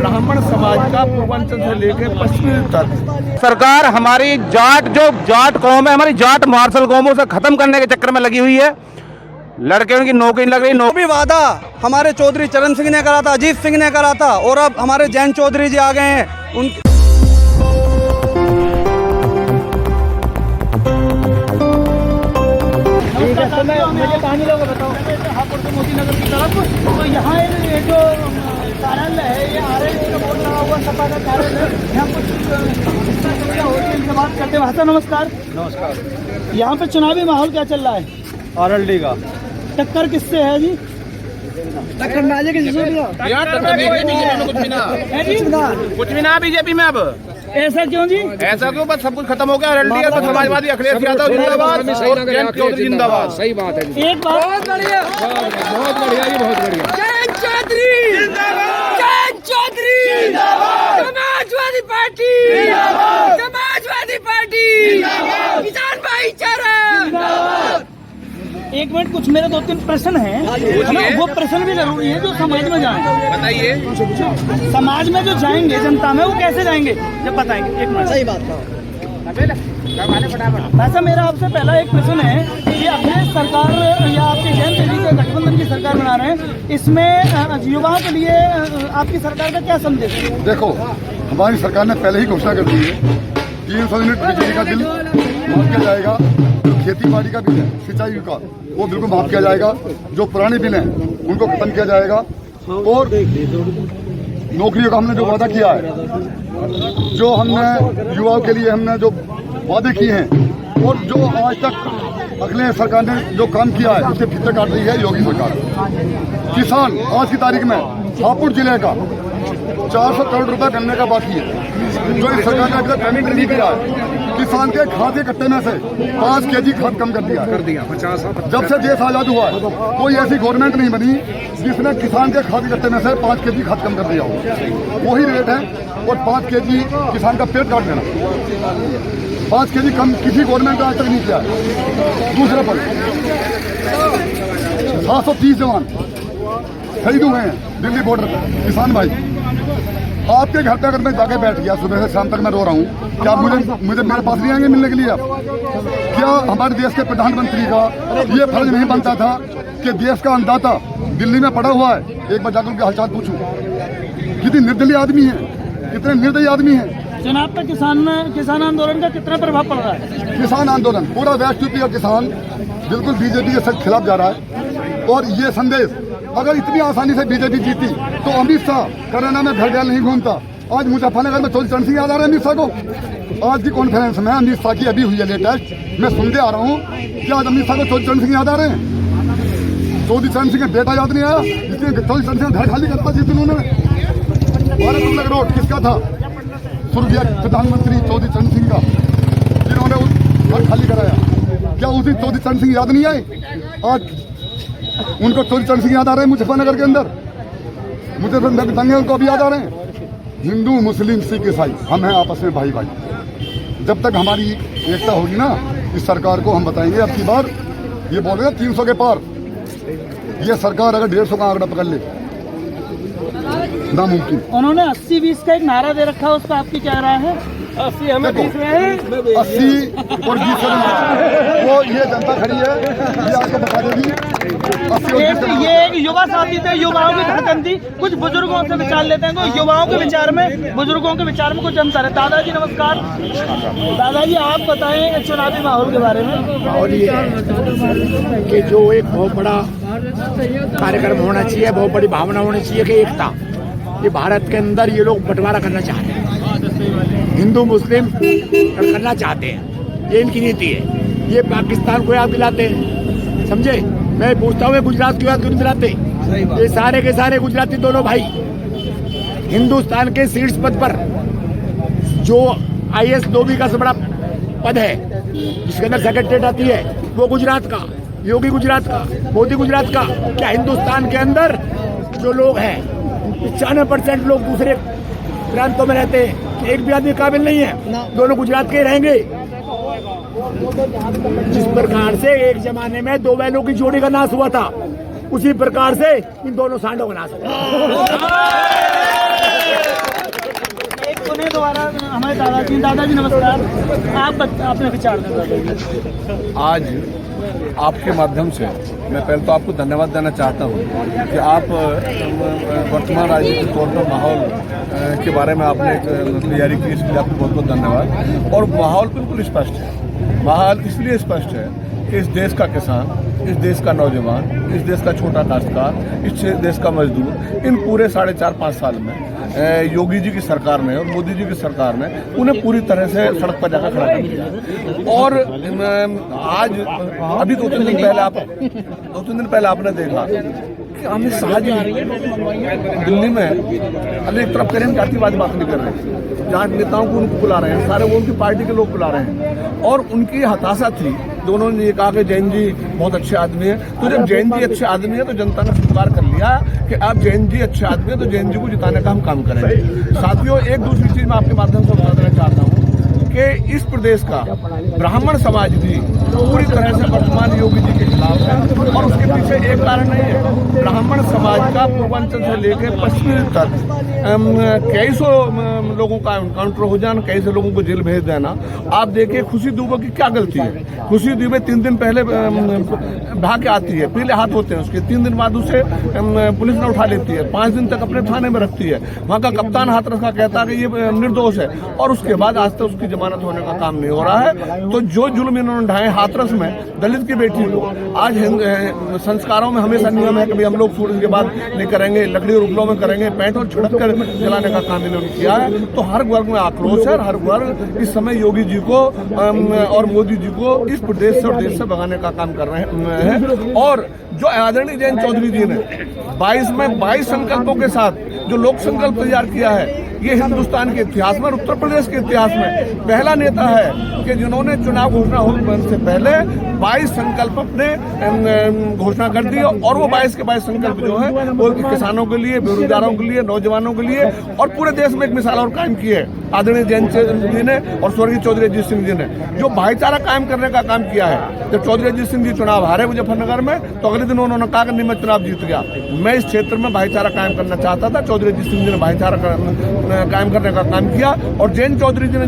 ब्राह्मण समाज का पूर्वांचल से लेकर पश्चिमी तक सरकार हमारी जाट कौम है, हमारी जाट मार्शल कौम, उसे खत्म करने के चक्कर में लगी हुई है। लड़के की नौकरी लग रही भी वादा हमारे चौधरी चरण सिंह ने करा था, अजीत सिंह ने करा था, और अब हमारे जैन चौधरी जी आ गए हैं। उन मुझे कहानी लोग बताओ, हापुड़ से मोदी नगर की तरफ, तो यहाँ ये जो कार्यालय है, ये आर एल का बोर्ड लगा हुआ, सपा का कार्यालय है, यहाँ कुछ होती है, बात करते हैं। भाषा नमस्कार। नमस्कार। यहाँ पे चुनावी माहौल क्या चल रहा है? आरएलडी का टक्कर किससे है जी? टक्कर नाजे किससे कुछ भी ना बीजेपी में। अब ऐसा क्यों जी? ऐसा क्यों? बस सब कुछ खत्म हो गया। आरएलडी का समाजवादी अखिलेश यादव जिंदाबाद, जैन चौधरी जिंदाबाद। सही बात है। एक बात बहुत बढ़िया, बहुत बढ़िया, ये बहुत बढ़िया। जैन चौधरी जिंदाबाद, जैन चौधरी जिंदाबाद, समाजवादी पार्टी जिंदाबाद, समाजवादी पार्टी जिंदाबाद, किसान भाईचारा जिंदाबाद। एक मिनट, कुछ मेरे 2-3 प्रश्न हैं, है ना? वो प्रश्न भी जरूरी है जो समाज में जाए। बताइए। समाज में जो जाएंगे जनता में, वो कैसे जाएंगे जब बताएंगे। एक मिनट, सही बात वैसा मेरा आपसे पहला एक प्रश्न है कि अखिलेश सरकार या आपके जैन चौधरी के गठबंधन की सरकार बना रहे हैं, इसमें युवाओं के लिए आपकी सरकार का क्या संदेश है? देखो, हमारी सरकार ने पहले ही घोषणा कर दी है 300 यूनिट बिजली का बिल माफ किया जाएगा। जो खेती बाड़ी का बिल है, सिंचाई का, वो बिल्कुल माफ किया जाएगा। जो पुराने बिल हैं उनको खत्म किया जाएगा। और नौकरियों का हमने जो वादा किया है, जो हमने युवाओं के लिए हमने जो वादे किए हैं, और जो आज तक अखिलेश सरकार ने जो काम किया है, उसके फिक्र काट रही है योगी सरकार। किसान आज की तारीख में हापुड़ जिले का 400 करोड़ रुपए गन्ने का बाकी है, जो इस सरकार ने अभी तक पेमेंट नहीं किया है। किसान के खाद के कट्टे में से 5 केजी खाद कम कर दिया 50। जब से देश आजाद हुआ है, कोई ऐसी गवर्नमेंट नहीं बनी जिसने किसान के खाद के कट्टे में से 5 केजी खाद कम कर दिया हो। वही रेट है, और 5 केजी किसान का पेट काट देना, 5 केजी कम किसी गवर्नमेंट ने आज तक नहीं किया है। दूसरा पर 730 जवान शहीद हुए हैं दिल्ली बॉर्डर पर। किसान भाई, आपके घर पे अगर मैं जाके बैठ गया, सुबह से शाम तक मैं रो रहा हूँ, क्या मुझे मेरे पास नहीं आएंगे मिलने के लिए? क्या हमारे देश के प्रधानमंत्री का ये फर्ज नहीं बनता था कि देश का अन्नदाता दिल्ली में पड़ा हुआ है, एक बार जाकर उनके हालचाल पूछूं? कितनी निर्दलीय आदमी है, कितने निर्दयी आदमी है। जनाब पे किसान आंदोलन का कितना प्रभाव पड़ रहा है? किसान आंदोलन पूरा वेस्ट यूपी का किसान बिल्कुल बीजेपी के साथ खिलाफ जा रहा है। और ये संदेश, अगर इतनी आसानी से बीजेपी जीती तो अमित शाह कोरोना में घर नहीं घूमता। आज मुजफ्फरनगर में चौधरी चरण सिंह याद आ रहे हैं अमित शाह को। आज की कॉन्फ्रेंस में अमित शाह की अभी हुई है लेटेस्ट, मैं सुनते आ रहा हूँ कि आज अमित शाह को चौधरी चरण सिंह याद आ रहे हैं। चौधरी चरण सिंह का बेटा याद नहीं आया, जिसने चौधरी चरण सिंह घर खाली करता जिस दिन उन्होंने भारत रोड किसका था? स्वर्गीय प्रधानमंत्री चौधरी चरण सिंह का, जिन्होंने घर खाली कराया। क्या उस दिन चौधरी चरण सिंह याद नहीं आए? आज उनको चौधरी चरण सिंह याद आ रहे हैं मुजफ्फरनगर के अंदर। मुझे दंगे उनको अभी याद आ रहे हैं। हिंदू मुस्लिम सिख ईसाई हम हैं आपस में भाई भाई। जब तक हमारी एकता होगी ना, इस सरकार को हम बताएंगे। अब की बार ये बोल रहे हैं 300 के पार, ये सरकार अगर 150 का आंकड़ा पकड़ ले नामुमकिन। उन्होंने 80-20 का एक नारा दे रखा है, उस पर आपकी क्या राय है? 80 हमें 20 में है, 80 और 20 वो ये जनता खड़ी है, ये आपको बता देगी। ये एक युवा साथी थे, युवाओं की धड़कन थी। कुछ बुजुर्गों से विचार लेते हैं, तो युवाओं के विचार में, बुजुर्गों के विचार में कुछ अंतर है। दादाजी नमस्कार। दादाजी, आप बताएं चुनावी माहौल के बारे में। माहौल ये है कि जो एक बहुत बड़ा कार्यक्रम होना चाहिए, बहुत बड़ी भावना होनी चाहिए कि एकता। ये भारत के अंदर ये लोग बंटवारा करना चाहते हैं, हिंदू मुस्लिम करना चाहते हैं, ये इनकी नीति है। ये पाकिस्तान को याद दिलाते हैं, समझे? मैं पूछता हूँ गुजरात की याद क्यों नहीं दिलाते? ये सारे के सारे गुजराती दोनों भाई हिंदुस्तान के शीर्ष पद पर, जो IAS धोबी का सबसे बड़ा पद है, जिसके अंदर सेक्रेटरीट आती है, वो गुजरात का, योगी गुजरात का, मोदी गुजरात का। क्या हिंदुस्तान के अंदर जो लोग हैं 95% लोग दूसरे प्रांतों में रहते हैं, एक भी आदमी काबिल नहीं है, दोनों गुजरात के रहेंगे। जिस प्रकार से एक जमाने में 2 बैलों की जोड़ी का नाश हुआ था, उसी प्रकार से इन दोनों सांडों का नाश हुआ। हमारे दादाजी नमस्कार। आप अपने विचार दें दादाजी। आज आपके माध्यम से मैं पहले तो आपको धन्यवाद देना चाहता हूँ कि आप वर्तमान राजनीतिक तौर पर माहौल के बारे में आपने तैयारी की, इसके लिए आपको बहुत बहुत धन्यवाद। और माहौल बिल्कुल स्पष्ट है। माहौल इसलिए स्पष्ट है कि इस देश का किसान, इस देश का नौजवान, इस देश का छोटा काश्तकार, इस देश का मजदूर इन पूरे 4.5-5 साल में योगी जी की सरकार ने और मोदी जी की सरकार ने उन्हें पूरी तरह से सड़क पर जाकर खड़ा कर दिया। और आज अभी 2-3 दिन पहले आपने देखा कि अमित शाह जी दिल्ली में एक तरफ करें जातिवादी बात नहीं कर रहे हैं, जहाँ नेताओं को उनको बुला रहे हैं, सारे वो उनकी पार्टी के लोग बुला रहे हैं। और उनकी हताशा थी जो उन्होंने ये कहा कि जैन जी बहुत अच्छे आदमी है। तो जब जैन जी अच्छे आदमी है तो जनता ने स्वीकार कर लिया कि आप जैन जी अच्छे आदमी है तो जैन जी को जिताने का हम काम करेंगे। साथियों, एक दूसरी चीज मैं आपके माध्यम से बता देना चाहता हूँ कि इस प्रदेश का ब्राह्मण समाज भी पूरी तरह से वर्तमान योगी जी के खिलाफ है। और उसके पीछे एक कारण नहीं है, ब्राह्मण समाज का पूर्वांचल से लेकर पश्चिमी तक कई सौ लोगों का एनकाउंटर हो जाना, कई सौ लोगों को जेल भेज देना। आप देखिए खुशी दुबे की क्या गलती है। खुशी दुबे 3 दिन पहले भाग के आती है, पीले हाथ होते हैं उसके, 3 दिन बाद उसे पुलिस ने उठा लेती है, 5 दिन तक अपने थाने में रखती है। वहाँ का कप्तान हाथरस का कहता है कि ये निर्दोष है, और उसके बाद आज तक उसकी जमानत होने का काम नहीं हो रहा है। तो जो जुल्म इन्होंने ढाए हाथरस में दलित की बेटी को, आज संस्कारों में हमेशा नियम है कि हम लोग सूरज के बाद नहीं करेंगे, लकड़ी और उपलों में करेंगे, पेंट और छिड़क कर जलाने का काम इन्होंने किया है। तो हर वर्ग में आक्रोश है, हर वर्ग इस समय योगी जी को और मोदी जी को इस प्रदेश से और देश से भगाने का काम कर रहे हैं। और जो आदरणीय जयंत चौधरी जी ने 22 संकल्पों के साथ जो लोक संकल्प तैयार किया है, ये हिंदुस्तान के इतिहास में, उत्तर प्रदेश के इतिहास में पहला नेता है कि जिन्होंने चुनाव घोषणा होने से पहले 22 संकल्प अपने घोषणा कर दी। और वो 22 के 22 संकल्प जो है वो किसानों के लिए, बेरोजगारों के लिए, नौजवानों के लिए और पूरे देश में एक मिसाल और कायम की है आदरणीय जयंत जी ने और स्वर्गीय चौधरी अजीत सिंह जी ने, जो भाईचारा कायम करने का काम किया है। जब चौधरी अजीत सिंह जी चुनाव हारे मुजफ्फरनगर में तो अगले दिन उन्होंने कहा कि नहीं मैं चुनाव जीत गया, मैं इस क्षेत्र में भाईचारा कायम करना चाहता था। चौधरी अजीत सिंह जी ने भाईचारा कायम करने का काम किया। और जयंत चौधरी जी ने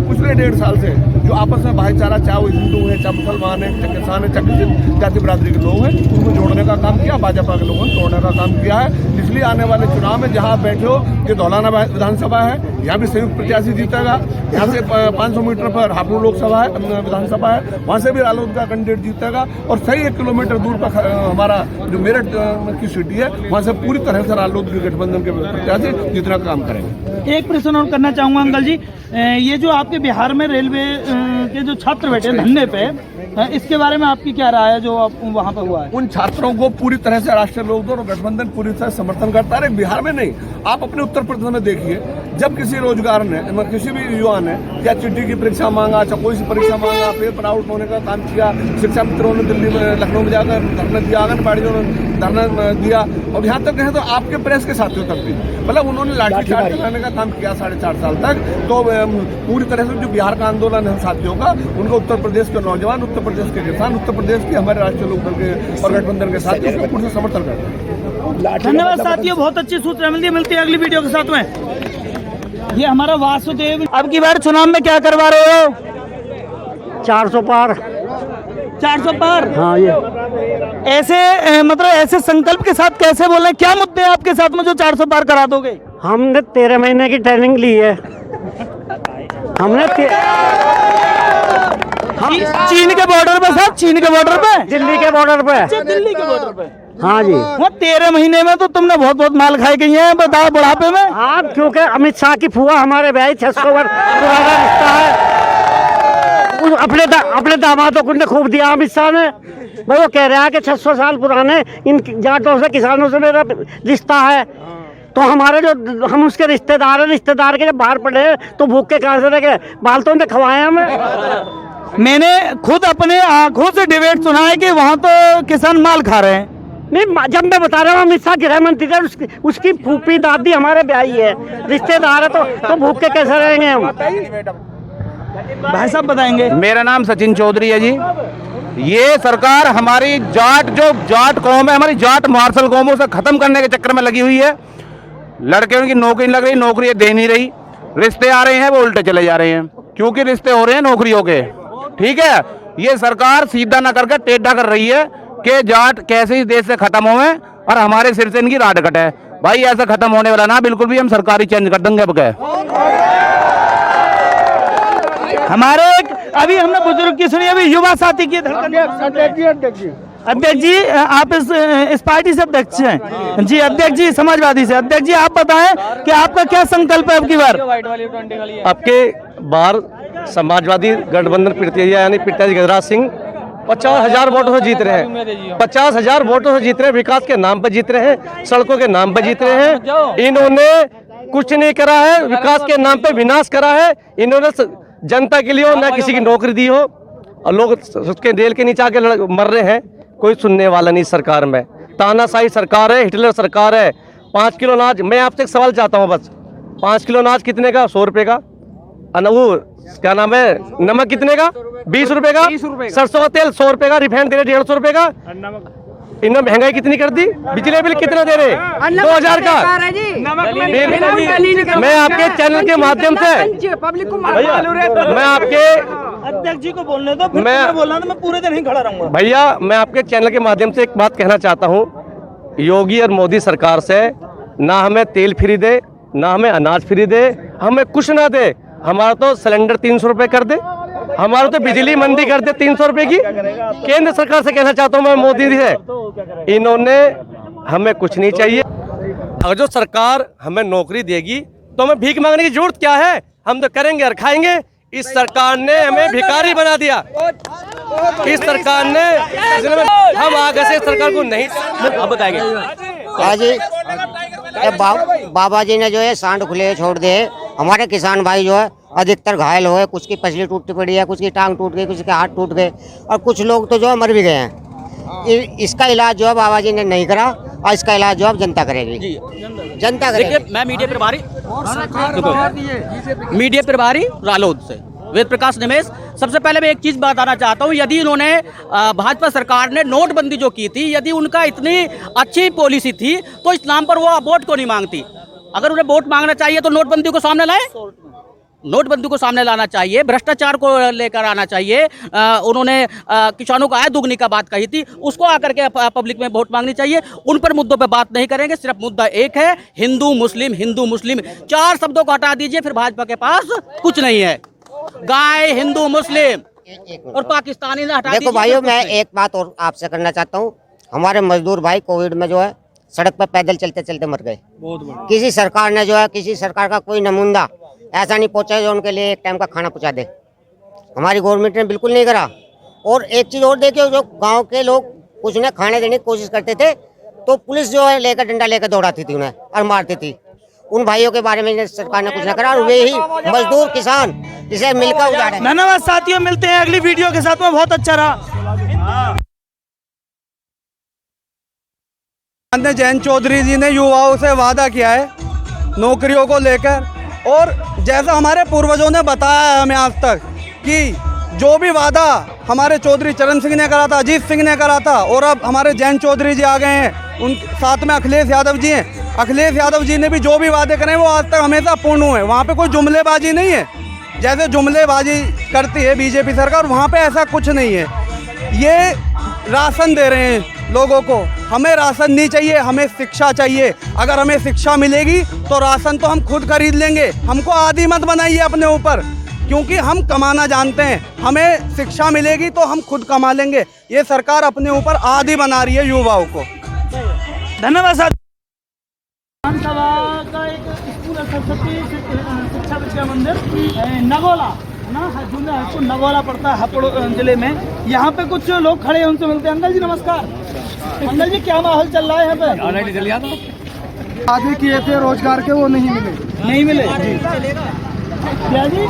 पिछले 1.5 साल से जो आपस में भाईचारा, चाहे वो हिंदू है, चाहे मुसलमान है, चाहे किसान है, चाहे किसी जाति बिरादरी के लोग हैं, उनको जोड़ने का काम किया। भाजपा के लोगों ने तोड़ने का काम किया है। इसलिए आने वाले चुनाव में जहाँ बैठे हो, ये धौलाना विधानसभा है, यहाँ भी संयुक्त प्रत्याशी जीतेगा। यहाँ से 500 मीटर पर हापुड़ लोकसभा है, विधानसभा है, वहाँ से भी रालोद का कैंडिडेट जीतेगा। और सही 1 किलोमीटर दूर पर हमारा जो मेरठ की सिटी है, वहाँ से पूरी तरह से रालोद के गठबंधन के प्रत्याशी जीतने का काम करेंगे। एक प्रश्न और करना चाहूँगा अंकल जी, ये जो आपके बिहार में रेलवे के जो छात्र बैठे धरने पे, इसके बारे में आपकी क्या राय है जो वहाँ पर हुआ है? उन छात्रों को पूरी तरह से राष्ट्रीय लोकदल और गठबंधन पूरी तरह समर्थन करता है। बिहार में नहीं, आप अपने उत्तर प्रदेश में देखिए, जब किसी रोजगार ने, किसी भी युवा ने या चिट्ठी की परीक्षा मांगा, चाहे कोई सी परीक्षा मांगा, पेपर आउट होने का काम किया, शिक्षा मित्रों ने दिल्ली में, लखनऊ में जाकर धरना दिया, आंगनबाड़ियों ने धरना दिया, और यहाँ तक कहें तो आपके प्रेस के साथियों तक भी, मतलब उन्होंने लाठीचार्ज कराने का काम किया 4.5 साल तक। तो पूरी तरह से जो बिहार का आंदोलन है साथियों का, उनको उत्तर प्रदेश के नौजवान, उत्तर प्रदेश के किसान, उत्तर प्रदेश के हमारे राष्ट्रीय लोकदल के और गठबंधन के साथियों को पूर्ण समर्थन करते हैं। धन्यवाद साथियों, बहुत अच्छी सूचना मिलती है अगली वीडियो के साथ में। ये हमारा वासुदेव, अब की बार चुनाव में क्या करवा रहे हो? 400 पार। 400 पार? हाँ, ये ऐसे मतलब ऐसे संकल्प के साथ कैसे बोले? क्या मुद्दे हैं आपके साथ में जो 400 पार करा दोगे? हमने 13 महीने की ट्रेनिंग ली है। हमने चीन के बॉर्डर पे साहब, चीन के बॉर्डर पे, दिल्ली के बॉर्डर पे। अच्छा, दिल्ली के बॉर्डर पे। हाँ जी, वो 13 महीने में तो तुमने बहुत माल खाई गई है, बताओ बुढ़ापे में। आप क्योंकि अमित शाह की फुआ हमारे भाई 600 वर्ष पुराना रिश्ता है। अपने दामादों को खूब दिया अमित शाह ने। भाई वो कह रहा है कि 600 साल पुराने इन जाटों से, किसानों से मेरा रिश्ता है। तो हमारे जो हम उसके रिश्तेदार हैं, रिश्तेदार के जब बाहर पड़े तो भूख के कहाँ से रह गए, बालतों ने खवाए हमें। मैंने खुद अपने आंखों से डिबेट सुना है कि वहाँ तो किसान माल खा रहे हैं। नहीं, जब मैं बता रहा हूँ अमित शाह गृह मंत्री थे, उसकी फूफी दादी हमारे ब्याही है, रिश्तेदार है, तो भूख के कैसे रहेंगे हम? भाई साहब बताएंगे। मेरा नाम सचिन चौधरी है जी। ये सरकार हमारी जाट कौम है, हमारी जाट मार्शल कौमों से खत्म करने के चक्कर में लगी हुई है। लड़कियों की नौकरी लग रही, नौकरी दे नहीं रही। रिश्ते आ रहे हैं वो उल्टे चले जा रहे हैं, क्योंकि रिश्ते हो रहे हैं नौकरियों के। ठीक है, ये सरकार सीधा ना करके टेढ़ा कर रही है कि जाट कैसे इस देश से खत्म हुए और हमारे सिर से इनकी राड कटे। भाई ऐसा खत्म होने वाला ना बिल्कुल भी, हम सरकारी चेंज कर देंगे अब क्या। हमारे अभी हमने बुजुर्ग की सुनी, अभी युवा साथी की धड़कन। अध्यक्ष जी आप इस पार्टी से अध्यक्ष हैं जी, अध्यक्ष जी समाजवादी से। अध्यक्ष जी आप बताएं कि आपका क्या संकल्प है अब की बार? आपके बार समाजवादी गठबंधन प्रत्याशी यानी प्रत्याशी गजराज सिंह 50,000 वोटों से जीत रहे हैं। 50,000 वोटों से जीत रहे हैं, विकास के नाम पर जीत रहे हैं, सड़कों के नाम पर जीत रहे हैं। इन्होंने कुछ नहीं करा है, विकास के नाम पे विनाश करा है। इन्होंने जनता के लिए न किसी की नौकरी दी हो, और लोग उसके रेल के नीचे आके मर रहे हैं, कोई सुनने वाला नहीं सरकार में। तानाशाही सरकार है, हिटलर सरकार है। 5 किलो अनाज, मैं आपसे एक सवाल चाहता हूँ बस, 5 किलो अनाज कितने का? 100 रुपये का। वो क्या नाम है, नमक कितने का? 20 रुपए का। सरसों का तेल 100 रुपए का, रिफाइंड दे रहे 150 रुपए का। इन्होंने महंगाई कितनी कर दी? बिजली बिल कितना दे रहे? 2000 का। मैं आपके चैनल के माध्यम से मैं आपके अध्यक्ष जी को बोलने दो, फिर मैं बोलना तो मैं पूरे दिन ही खड़ा रहूंगा। भैया मैं आपके चैनल के माध्यम से एक बात कहना चाहता हूँ, योगी और मोदी सरकार से ना हमें तेल फ्री दे, ना हमें अनाज फ्री दे, हमें कुछ ना दे। हमारा तो सिलेंडर 300 रुपए कर दे, हमारा तो बिजली मंदी कर दे 300 रुपए की। केंद्र सरकार से कहना चाहता हूँ मैं, मोदी जी से, इन्होंने हमें कुछ नहीं चाहिए। अगर जो सरकार हमें नौकरी देगी तो हमें भीख मांगने की जरूरत क्या है? हम तो करेंगे और खाएंगे। इस सरकार ने हमें भिखारी बना दिया। इस सरकार ने, हम आगे से सरकार को नहीं अब बताएंगे। बाबा जी ने जो है सांड खुले छोड़ दे। हमारे किसान भाई जो है अधिकतर घायल हुए, कुछ की पसली टूटी पड़ी है, कुछ की टांग टूट गई, कुछ के हाथ टूट गए, और कुछ लोग तो जो है मर भी गए हैं। इसका इलाज जो है बाबा जी ने नहीं करा, और इसका इलाज जो है जनता करेगी। जनता करेगी। मैं मीडिया प्रभारी रालोद से वेद प्रकाश निमेश। सबसे पहले मैं एक चीज बताना चाहता हूँ, यदि इन्होंने भाजपा सरकार ने नोटबंदी जो की थी, यदि उनका इतनी अच्छी पॉलिसी थी तो इस नाम पर वो वोट क्यों नहीं मांगती? अगर उन्हें वोट मांगना चाहिए तो नोटबंदी को सामने लाए, नोटबंदी को सामने लाना चाहिए, भ्रष्टाचार को लेकर आना चाहिए। उन्होंने किसानों को आय दुगनी का बात कही थी, उसको आकर के पब्लिक में वोट मांगनी चाहिए। उन पर मुद्दों पे बात नहीं करेंगे, सिर्फ मुद्दा एक है, हिंदू मुस्लिम, हिंदू मुस्लिम। 4 शब्दों को हटा दीजिए, फिर भाजपा के पास कुछ नहीं है। गाय, हिंदू मुस्लिम और पाकिस्तानी ने हटा दीजिए। देखो भाइयों, मैं एक बात और आपसे करना चाहता हूँ। हमारे मजदूर भाई कोविड में जो है सड़क पर पैदल चलते चलते मर गए। किसी सरकार ने जो है, किसी सरकार का कोई नमूना ऐसा नहीं पहुंचा जो उनके लिए एक टाइम का खाना पहुंचा दे। हमारी गवर्नमेंट ने बिल्कुल नहीं करा। और एक चीज और देखिए, जो गांव के लोग कुछ उन्हें खाने देने की कोशिश करते थे तो पुलिस जो है लेकर डंडा लेकर दौड़ाती थी उन्हें और मारती थी। उन भाइयों के बारे में सरकार ने कुछ न करा, और वे ही मजदूर किसान इसे मिलकर उजाड़े। धन्यवाद साथियों, मिलते हैं अगली वीडियो के साथ में। बहुत अच्छा रहा। जैन चौधरी जी ने युवाओं से वादा किया है नौकरियों को लेकर, और जैसा हमारे पूर्वजों ने बताया है हमें आज तक कि जो भी वादा हमारे चौधरी चरण सिंह ने करा था, अजीत सिंह ने करा था, और अब हमारे जैन चौधरी जी आ गए हैं, उन साथ में अखिलेश यादव जी हैं। अखिलेश यादव जी ने भी जो भी वादे करे वो आज तक हमेशा पूर्ण हुए। वहाँ पे कोई जुमलेबाजी नहीं है, जैसे जुमलेबाजी करती है बीजेपी सरकार, वहाँ पे ऐसा कुछ नहीं है। ये राशन दे रहे हैं लोगों को, हमें राशन नहीं चाहिए, हमें शिक्षा चाहिए। अगर हमें शिक्षा मिलेगी तो राशन तो हम खुद खरीद लेंगे। हमको आदी मत बनाइए अपने ऊपर, क्योंकि हम कमाना जानते हैं। हमें शिक्षा मिलेगी तो हम खुद कमा लेंगे। ये सरकार अपने ऊपर आदी बना रही है युवाओं को। धन्यवाद साहब। विधानसभा का एक स्कूल है, सरस्वती शिक्षा विद्या मंदिर नगोला ना, नगोला पड़ता है हापुड़ जिले में। यहाँ पे कुछ लोग खड़े हैं, उनसे मिलते हैं। अंकल जी नमस्कार। अंकल जी क्या माहौल चल रहा है यहाँ पे? आगे किए थे रोजगार के, वो नहीं मिले। नहीं मिले क्या जी?